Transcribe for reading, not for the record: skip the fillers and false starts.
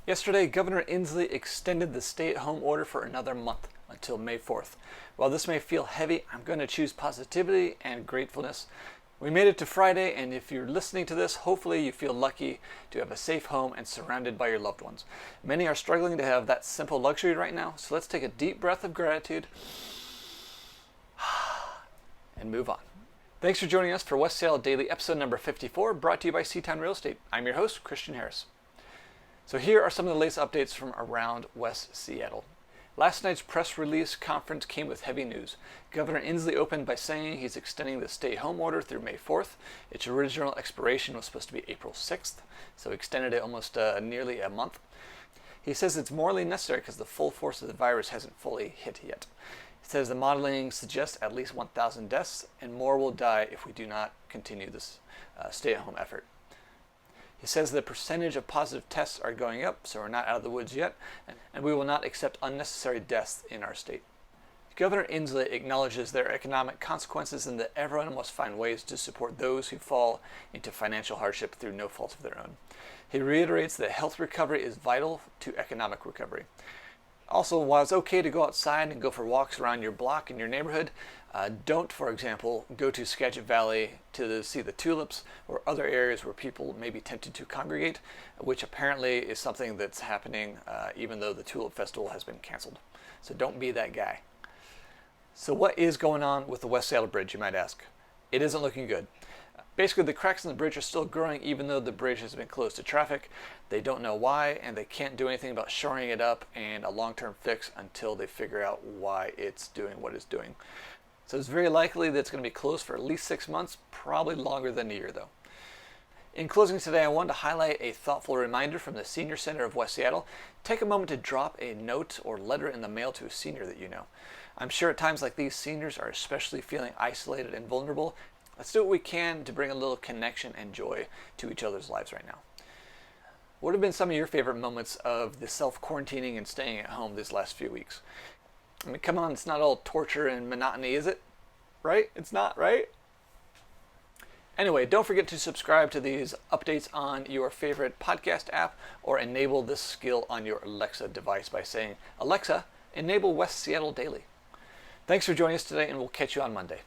Yesterday, Governor Inslee extended the stay-at-home order for another month until May 4th. While this may feel heavy, I'm going to choose positivity and gratefulness. We made it to Friday, and if you're listening to this, hopefully you feel lucky to have a safe home and surrounded by your loved ones. Many are struggling to have that simple luxury right now, so let's take a deep breath of gratitude and move on. Thanks for joining us for West Seattle Daily, episode number 54, brought to you by Seatown Real Estate. I'm your host, Christian Harris. So here are some of the latest updates from around West Seattle. Last night's press release conference came with heavy news. Governor Inslee opened by saying he's extending the stay-home order through May 4th. Its original expiration was supposed to be April 6th, so extended it almost nearly a month. He says it's morally necessary because the full force of the virus hasn't fully hit yet. He says the modeling suggests at least 1,000 deaths and more will die if we do not continue this stay-at-home effort. He says the percentage of positive tests are going up, so we're not out of the woods yet, and we will not accept unnecessary deaths in our state. Governor Inslee acknowledges there are economic consequences and that everyone must find ways to support those who fall into financial hardship through no fault of their own. He reiterates that health recovery is vital to economic recovery. Also, while it's okay to go outside and go for walks around your block in your neighborhood, don't, for example, go to Skagit Valley to see the tulips or other areas where people may be tempted to congregate, which apparently is something that's happening even though the Tulip Festival has been canceled. So don't be that guy. So what is going on with the West Seattle Bridge, you might ask? It isn't looking good. Basically, the cracks in the bridge are still growing even though the bridge has been closed to traffic. They don't know why, and they can't do anything about shoring it up and a long-term fix until they figure out why it's doing what it's doing. So it's very likely that it's going to be closed for at least 6 months, probably longer than a year though. In closing today, I wanted to highlight a thoughtful reminder from the Senior Center of West Seattle. Take a moment to drop a note or letter in the mail to a senior that you know. I'm sure at times like these, seniors are especially feeling isolated and vulnerable. Let's do what we can to bring a little connection and joy to each other's lives right now. What have been some of your favorite moments of the self-quarantining and staying at home these last few weeks? I mean, come on, it's not all torture and monotony, is it? Right? It's not, right? Anyway, don't forget to subscribe to these updates on your favorite podcast app or enable this skill on your Alexa device by saying, "Alexa, enable West Seattle Daily." Thanks for joining us today, and we'll catch you on Monday.